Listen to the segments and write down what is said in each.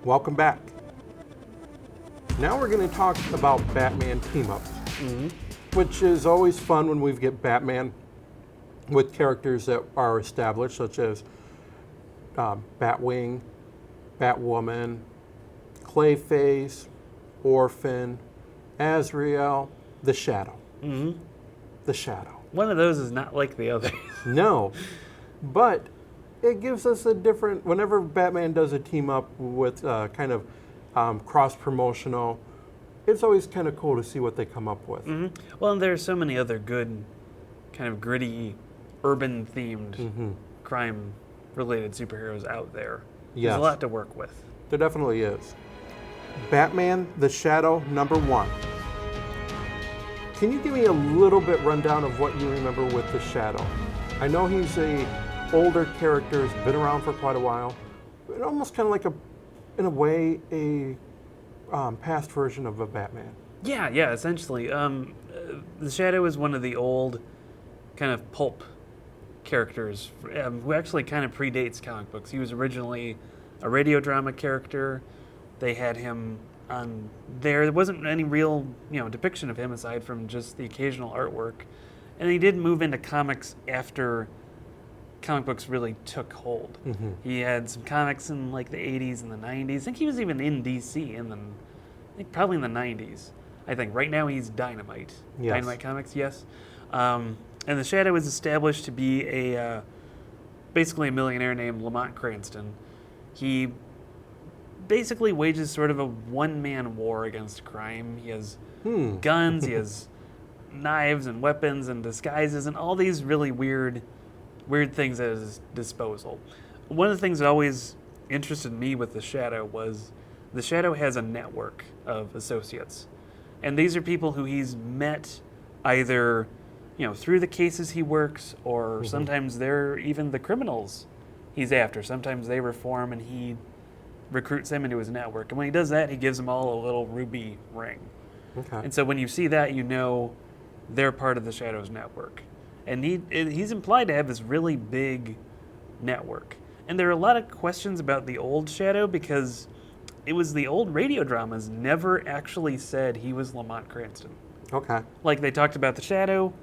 Welcome back. Now we're going to talk about Batman team-ups, which is always fun when we get Batman with characters that are established, such as Batwing, Batwoman, Clayface, Orphan, Azrael, the Shadow. The Shadow. One of those is not like the other. No, but it gives us a different, whenever Batman does a team up with kind of cross-promotional, it's always kind of cool to see what they come up with. Well, and there are so many other good, kind of gritty, urban-themed, crime-related superheroes out there. Yes. There's a lot to work with. There definitely is. Batman, the Shadow, #1. Can you give me a little bit rundown of what you remember with the Shadow? I know he's a older character, has been around for quite a while, but almost kind of like in a way, a past version of a Batman. Yeah, essentially. The Shadow is one of the old kind of pulp characters who actually kind of predates comic books. He was originally a radio drama character. They had him on there. There wasn't any real, depiction of him aside from just the occasional artwork. And he did move into comics after comic books really took hold. He had some comics in like the 80s and the 90s. I think he was even in DC probably in the 90s. I think right now he's Dynamite. Yes. Dynamite Comics, yes. And the Shadow is established to be basically a millionaire named Lamont Cranston. He basically wages sort of a one-man war against crime. He has guns, he has knives and weapons and disguises and all these really weird things at his disposal. One of the things that always interested me with the Shadow was the Shadow has a network of associates. And these are people who he's met either, through the cases he works, or sometimes they're even the criminals he's after. Sometimes they reform and he recruits them into his network. And when he does that, he gives them all a little ruby ring. Okay. And so when you see that, they're part of the Shadow's network. And he's implied to have this really big network. And there are a lot of questions about the old Shadow because it was the old radio dramas never actually said he was Lamont Cranston. Okay. Like they talked about the Shadow,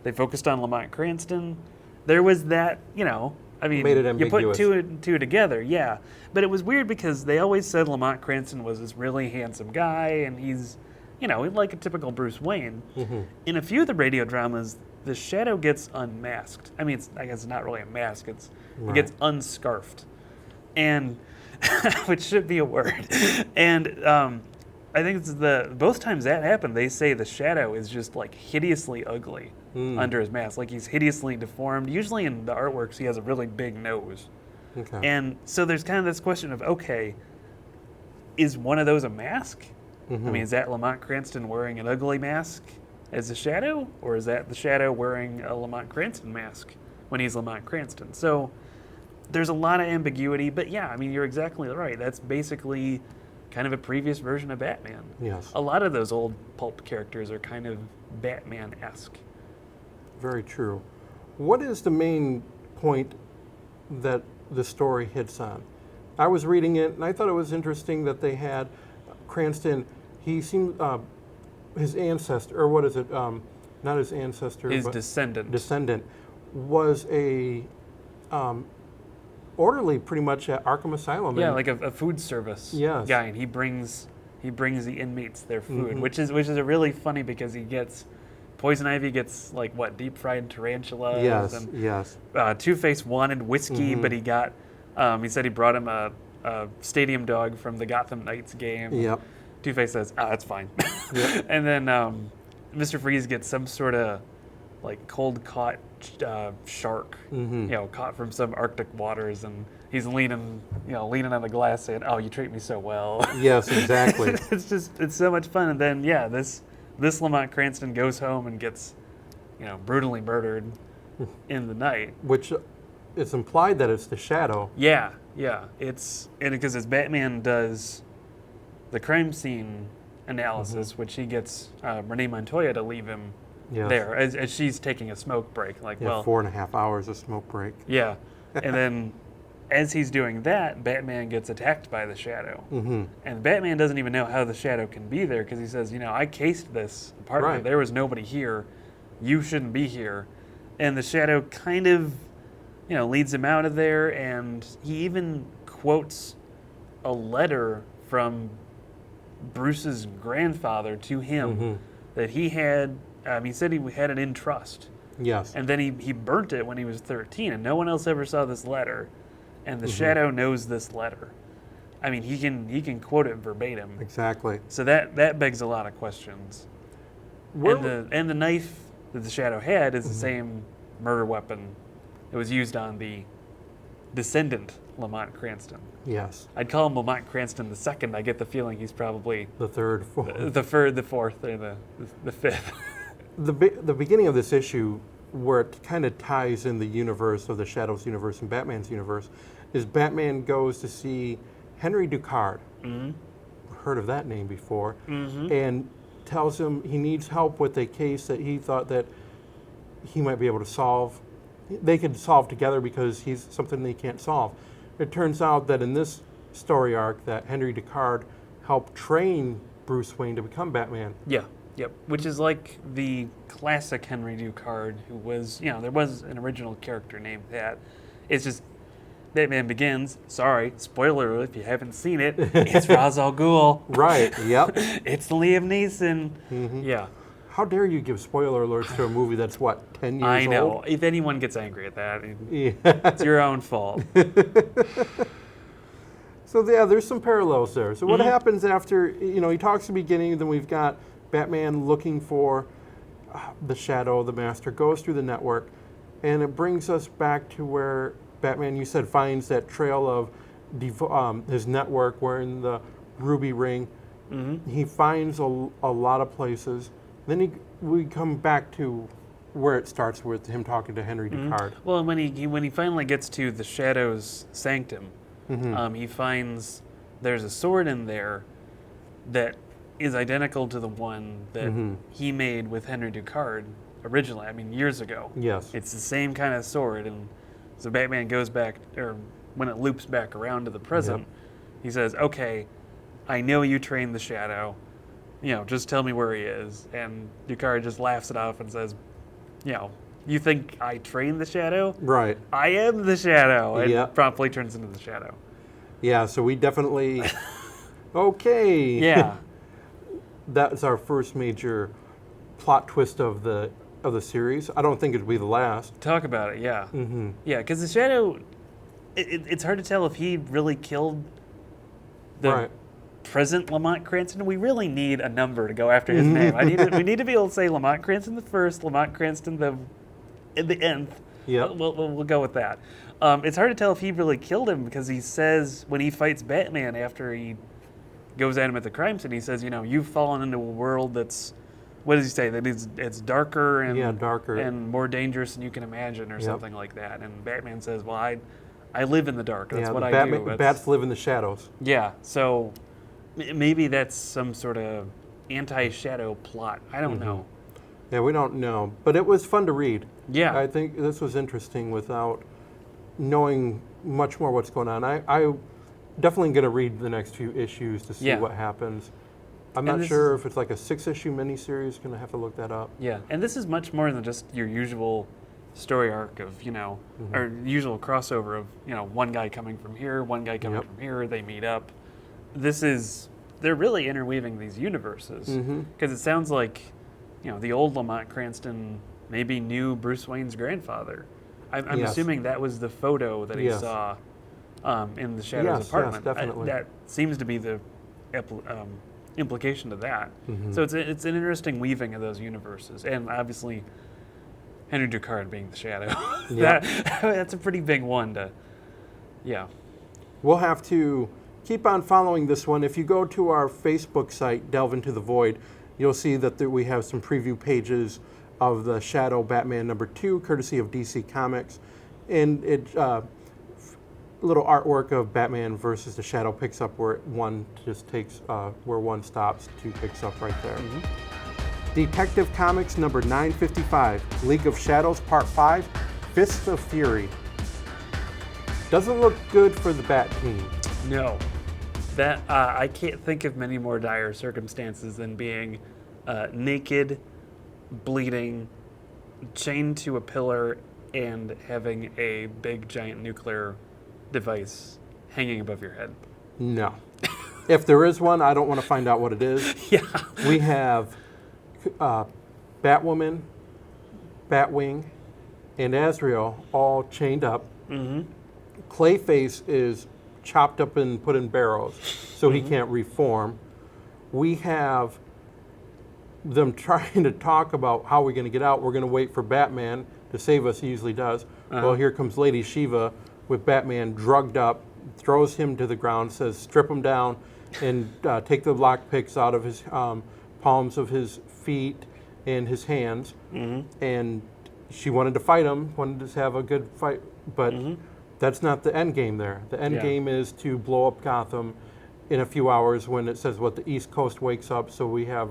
they focused on Lamont Cranston. There was that, made it ambiguous. You put two and two together, yeah. But it was weird because they always said Lamont Cranston was this really handsome guy and he's, like a typical Bruce Wayne. In a few of the radio dramas, the Shadow gets unmasked. I guess it's not really a mask. It gets unscarfed, and which should be a word. And I think it's both times that happened. They say the Shadow is just like hideously ugly under his mask, like he's hideously deformed. Usually in the artworks, he has a really big nose. Okay. And so there's kind of this question of, okay, is one of those a mask? Is that Lamont Cranston wearing an ugly mask as the Shadow, or is that the Shadow wearing a Lamont Cranston mask when he's Lamont Cranston? So there's a lot of ambiguity, but yeah, you're exactly right. That's basically kind of a previous version of Batman. Yes. A lot of those old pulp characters are kind of Batman-esque. Very true. What is the main point that the story hits on? I was reading it, and I thought it was interesting that they had Cranston. He seemed his ancestor, or what is it? Not his ancestor. His but descendant. Descendant was a orderly, pretty much at Arkham Asylum. Yeah, like a food service guy, and he brings the inmates their food, which is a really funny because he gets. Poison Ivy gets deep fried tarantulas. Yes, and, yes. Two-Face wanted whiskey, but he got. He said he brought him a stadium dog from the Gotham Knights game. Yep. Two-Face says, that's fine. Yep. And then Mr. Freeze gets some sort of cold-caught shark, caught from some Arctic waters, and he's leaning on the glass saying, "Oh, you treat me so well." Yes, exactly. It's so much fun. And then this Lamont Cranston goes home and gets, brutally murdered in the night. Which it's implied that it's the Shadow. Yeah. It's because as Batman does the crime scene analysis, which he gets Renee Montoya to leave him there as she's taking a smoke break. 4.5 hours of smoke break. Yeah, and then as he's doing that, Batman gets attacked by the Shadow. Mm-hmm. And Batman doesn't even know how the Shadow can be there because he says, I cased this apartment. Right. There was nobody here. You shouldn't be here. And the Shadow kind of, leads him out of there, and he even quotes a letter from Bruce's grandfather to him that he had, he said he had it in trust. Yes. And then he burnt it when he was 13, and no one else ever saw this letter. And the Shadow knows this letter. I mean, he can quote it verbatim. Exactly. So that begs a lot of questions. And the knife that the Shadow had is the same murder weapon that was used on the descendant Lamont Cranston. Yes. I'd call him Lamont Cranston the second. I get the feeling he's probably The third, fourth. the third, the fourth, or the fifth. The beginning of this issue, where it kind of ties in the universe of the Shadow's universe and Batman's universe, is Batman goes to see Henry Ducard. Mm-hmm. Heard of that name before. Mm-hmm. And tells him he needs help with a case that he thought that he might be able to solve. They could solve together because he's something they can't solve. It turns out that in this story arc that Henry Ducard helped train Bruce Wayne to become Batman. Yeah. Yep. Which is like the classic Henry Ducard, who was, there was an original character named that. It's just Batman Begins. Sorry, spoiler if you haven't seen it. It's Ra's al Ghul. Right. Yep. It's Liam Neeson. Mm-hmm. Yeah. How dare you give spoiler alerts to a movie that's 10 years old? I know. If anyone gets angry at that, Yeah. it's your own fault. So yeah, there's some parallels there. So what happens after, he talks at the beginning, then we've got Batman looking for the Shadow, the Master, goes through the network, and it brings us back to where Batman, you said, finds that trail of his network wearing the ruby ring. Mm-hmm. He finds a lot of places. Then we come back to where it starts with him talking to Henry Ducard. Well, when he finally gets to the Shadow's sanctum, he finds there's a sword in there that is identical to the one that he made with Henry Ducard originally, years ago. Yes. It's the same kind of sword, and so Batman goes back, or when it loops back around to the present, he says, okay, I know you trained the Shadow, just tell me where he is. And Ducard just laughs it off and says, you think I trained the Shadow? Right. I am the Shadow, and promptly turns into the Shadow. Yeah, so we definitely, okay. Yeah. That's our first major plot twist of the series. I don't think it'll be the last. Talk about it, yeah. Mm-hmm. Yeah, because the Shadow, it's hard to tell if he really killed the present Lamont Cranston. We really need a number to go after his name. We need to be able to say Lamont Cranston the first, Lamont Cranston the nth. Yeah, we'll go with that. It's hard to tell if he really killed him because he says when he fights Batman after he goes at him at the crime scene, he says, you've fallen into a world that's, what does he say? That it's darker and darker and more dangerous than you can imagine, or something like that. And Batman says, well, I live in the dark. That's what I do. Bats live in the shadows. Yeah, so maybe that's some sort of anti-Shadow plot. I don't know. Yeah, we don't know. But it was fun to read. Yeah. I think this was interesting without knowing much more what's going on. I definitely going to read the next few issues to see what happens. I'm not sure if it's like a 6-issue miniseries. Going to have to look that up. Yeah, and this is much more than just your usual story arc of, or usual crossover of, one guy coming from here, one guy coming from here, they meet up. They're really interweaving these universes. Because it sounds like, the old Lamont Cranston maybe knew Bruce Wayne's grandfather. I'm assuming that was the photo that he saw in the Shadow's apartment. Yes, definitely. That seems to be the implication to that. So it's an interesting weaving of those universes, and obviously Henry Ducard being the Shadow. That's a pretty big one to. Yeah. We'll have to keep on following this one. If you go to our Facebook site, Delve Into the Void, you'll see that we have some preview pages of the Shadow Batman #2, courtesy of DC Comics, and it little artwork of Batman versus the Shadow picks up where one just takes where one stops, 2 picks up right there. Detective Comics number 955, League of Shadows Part 5, Fists of Fury. Doesn't look good for the Bat team. No. That I can't think of many more dire circumstances than being naked, bleeding, chained to a pillar, and having a big giant nuclear device hanging above your head. No. If there is one, I don't want to find out what it is. Yeah. We have Batwoman, Batwing, and Azrael all chained up. Mm-hmm. Clayface is chopped up and put in barrels, so he can't reform. We have them trying to talk about how we're going to get out. We're going to wait for Batman to save us. He usually does. Well, here comes Lady Shiva with Batman drugged up, throws him to the ground, says, strip him down, and take the lockpicks out of his palms of his feet and his hands. And she wanted to fight him, wanted to have a good fight, but that's not the end game there. The end game is to blow up Gotham in a few hours when it says what the East Coast wakes up, so we have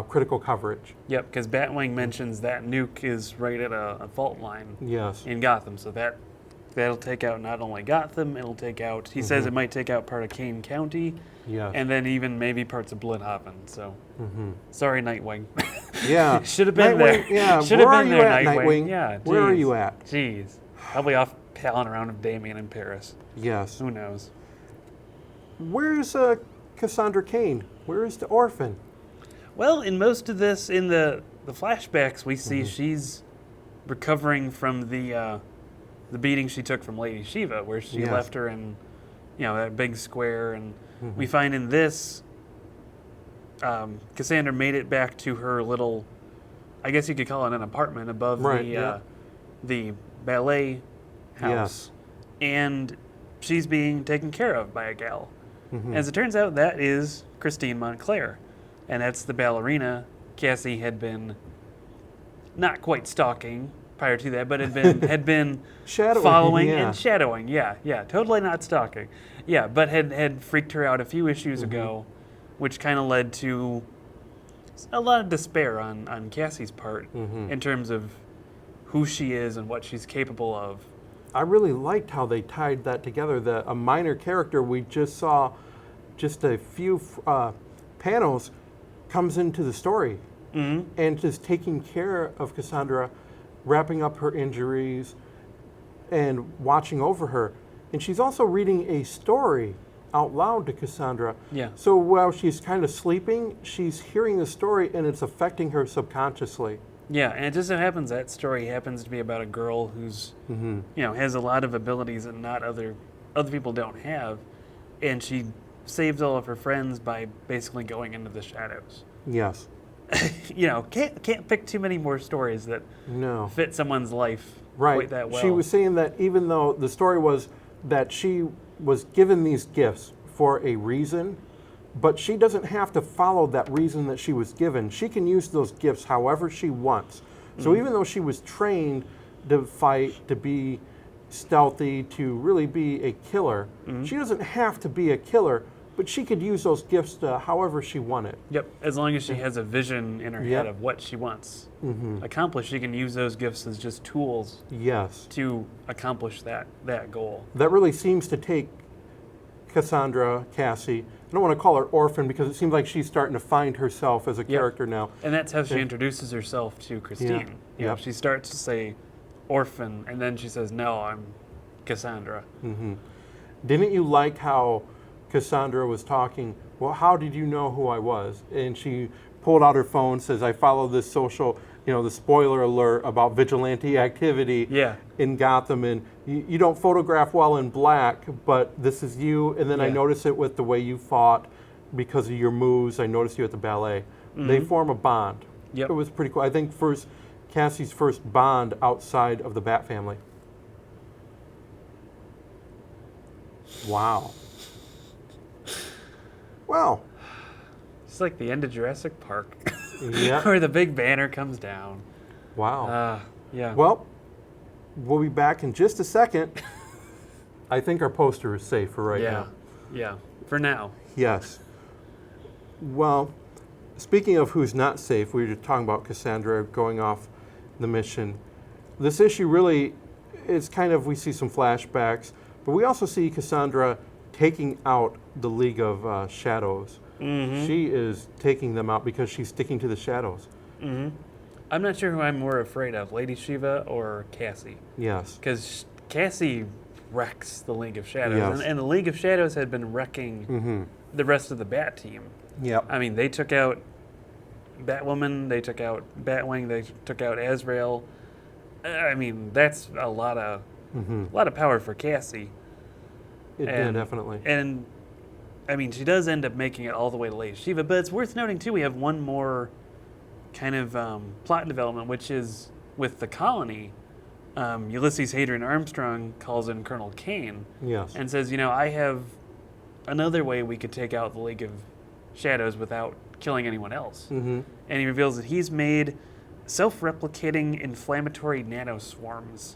critical coverage. Yep, because Batwing mentions that nuke is right at a fault line Yes. in Gotham, so that'll take out not only Gotham, it'll take out, he says it might take out part of Kane County, Yes. and then even maybe parts of Bloodhaven, so sorry, Nightwing. Yeah. Should have been Nightwing, there. Yeah. Should Where have are been you there, at, Nightwing. Yeah, Where are jeez. you at? Jeez. Probably off palling around with Damien in Paris. Yes. Who knows? Where's Cassandra Cain? Where is the orphan? Well, in most of this, in the flashbacks, we see she's recovering from the beating she took from Lady Shiva, where she left her in, that big square, and we find in this, Cassandra made it back to her little, I guess you could call it an apartment above the ballet house, and she's being taken care of by a gal. As it turns out, that is Christine Montclair, and that's the ballerina Cassie had been not quite stalking prior to that, but had been Shadowing, following and shadowing. Yeah, totally not stalking. Yeah, but had freaked her out a few issues ago, which kind of led to a lot of despair on Cassie's part in terms of who she is and what she's capable of. I really liked how they tied that together. That a minor character we just saw, just a few panels, comes into the story and is taking care of Cassandra, wrapping up her injuries and watching over her. And she's also reading a story out loud to Cassandra. Yeah. So while she's kind of sleeping, she's hearing the story and it's affecting her subconsciously. Yeah, and it just so happens that story happens to be about a girl who's, has a lot of abilities that not other people don't have, and she saves all of her friends by basically going into the shadows. Yes. Can't pick too many more stories that fit someone's life quite that well. She was saying that even though the story was that she was given these gifts for a reason, but she doesn't have to follow that reason that she was given. She can use those gifts however she wants. So even though she was trained to fight, to be stealthy, to really be a killer, she doesn't have to be a killer, but she could use those gifts to however she wanted. Yep, as long as she has a vision in her head of what she wants accomplished, she can use those gifts as just tools to accomplish that goal. That really seems to take Cassandra, Cassie, I don't want to call her orphan because it seems like she's starting to find herself as a character now. And that's how she introduces herself to Christine. She starts to say orphan, and then she says, no, I'm Cassandra. Didn't you like how Cassandra was talking, well, how did you know who I was? And she pulled out her phone, says, I follow this social, the spoiler alert about vigilante activity in Gotham, and you don't photograph well in black, but this is you, and then I notice it with the way you fought because of your moves. I noticed you at the ballet. They form a bond. It was pretty cool. I think Cassie's first bond outside of the Bat family. Wow. Well. It's like the end of Jurassic Park. Yeah. Where the big banner comes down. Wow. Yeah. Well, we'll be back in just a second. I think our poster is safe for right now. Yeah, for now. Yes. Well, speaking of who's not safe, we were just talking about Cassandra going off the mission. This issue really is kind of, we see some flashbacks, But we also see Cassandra taking out the League of Shadows. She is taking them out because she's sticking to the shadows. I'm not sure who I'm more afraid of, Lady Shiva or Cassie. Yes. Because Cassie wrecks the League of Shadows. Yes. And the League of Shadows had been wrecking the rest of the Bat team. Yep. I mean, they took out Batwoman, they took out Batwing, they took out Azrael. I mean, that's a lot of power for Cassie. Did, definitely. And, I mean, she does end up making it all the way to Lady Shiva. But it's worth noting, too, we have one more kind of plot development, which is with the colony. Ulysses Hadrian Armstrong calls in Colonel Kane Yes. and says, I have another way we could take out the League of Shadows without killing anyone else. And he reveals that he's made self-replicating inflammatory nanoswarms.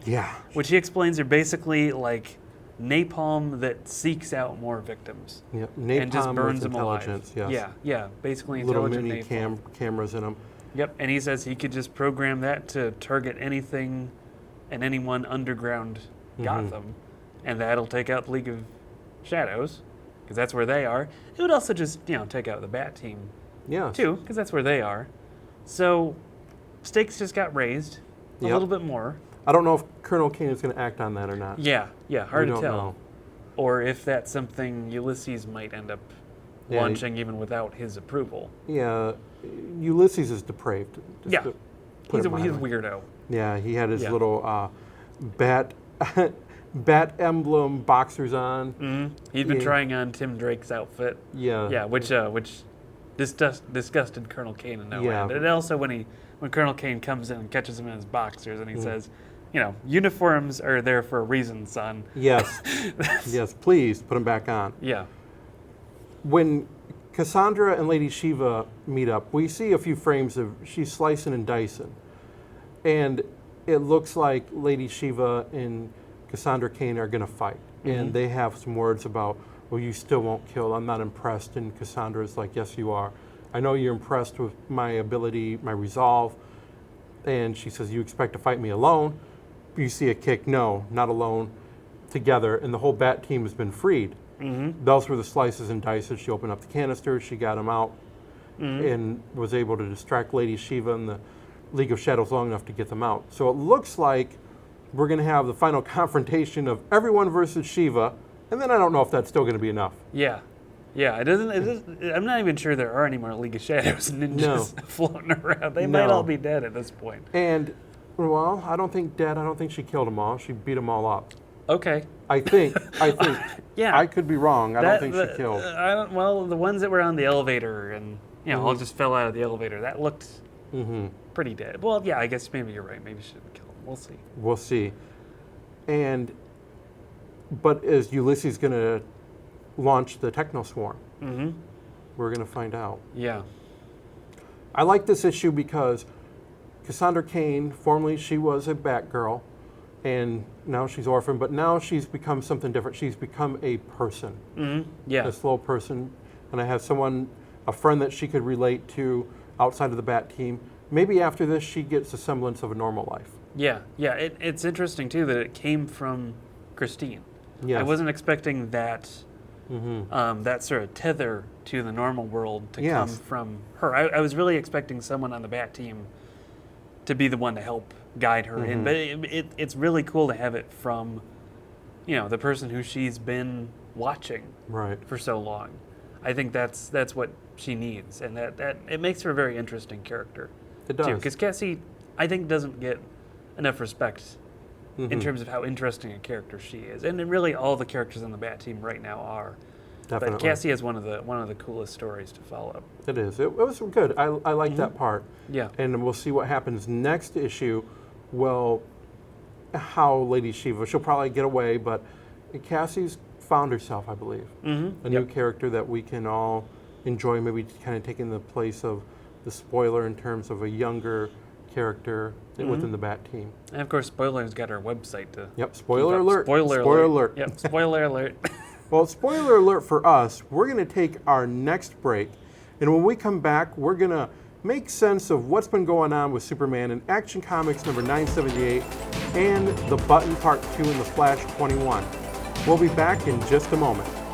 Yeah. Which he explains are basically like napalm that seeks out more victims. Yep. Napalm and just burns with them alive. intelligence, yes. Yeah, basically Little intelligent mini napalm. cameras in them. Yep, and he says he could just program that to target anything and anyone underground Gotham, and that'll take out the League of Shadows, because that's where they are. It would also just, take out the Bat team, Yes. too, because that's where they are. So, stakes just got raised a Yep. little bit more. I don't know if Colonel Kane is going to act on that or not. Yeah, hard We to don't tell. know. Or if that's something Ulysses might end up Yeah, launching even without his approval. Yeah. Ulysses is depraved. just Yeah. to put He's it a mildly. weirdo. Yeah, he had his Yeah. little bat emblem boxers on. He'd been Yeah. trying on Tim Drake's outfit. Yeah. Yeah, which disgusted Colonel Kane in no Yeah. end. And also when Colonel Kane comes in and catches him in his boxers and he says, uniforms are there for a reason, son. Yes. Yes, please put him back on. Yeah. When Cassandra and Lady Shiva meet up, we see a few frames of she's slicing and dicing. And it looks like Lady Shiva and Cassandra Kane are going to fight. And they have some words about, well, you still won't kill. I'm not impressed. And Cassandra's like, yes, you are. I know you're impressed with my ability, my resolve. And she says, you expect to fight me alone? You see a kick, no, not alone, together. And the whole Bat team has been freed. Those were the slices and dices. She opened up the canisters, she got them out, and was able to distract Lady Shiva and the League of Shadows long enough to get them out. So it looks like we're going to have the final confrontation of everyone versus Shiva, and then I don't know if that's still going to be enough. Yeah. Yeah, it isn't. I'm not even sure there are any more League of Shadows ninjas floating around. They might all be dead at this point. And, well, I don't think dead. I don't think she killed them all. She beat them all up. Okay. I think. Yeah. I could be wrong. I don't think she killed. Well, the ones that were on the elevator and all just fell out of the elevator, that looked pretty dead. Well, yeah, I guess maybe you're right. Maybe she didn't kill them. We'll see. We'll see. But is Ulysses going to launch the Techno Swarm? We're going to find out. Yeah. I like this issue because Cassandra Kane, formerly she was a Batgirl, and now she's orphaned, but now she's become something different. She's become a person, Yeah. a slow person, and I have a friend that she could relate to outside of the Bat team. Maybe after this, she gets a semblance of a normal life. Yeah. It's interesting too that it came from Christine. Yes. I wasn't expecting that that sort of tether to the normal world to come from her. I was really expecting someone on the Bat team to be the one to help guide her in, but it's really cool to have it from, the person who she's been watching for so long. I think that's what she needs, and that it makes her a very interesting character. It does. Because Cassie, I think, doesn't get enough respect in terms of how interesting a character she is, and really all the characters on the Bat team right now are. Definitely. But Cassie has one of the coolest stories to follow. It is. It was good. I like that part. Yeah. And we'll see what happens next issue. Well, how Lady Shiva, she'll probably get away, but Cassie's found herself, I believe. A new character that we can all enjoy, maybe kind of taking the place of the spoiler in terms of a younger character within the Bat team. And of course, Spoiler's got her website to. Yep, spoiler keep up. alert. Spoiler alert. Yep, spoiler alert. Well, spoiler alert for us, we're going to take our next break, and when we come back, we're going to make sense of what's been going on with Superman in Action Comics number 978 and the Button Part 2 in the Flash 21. We'll be back in just a moment.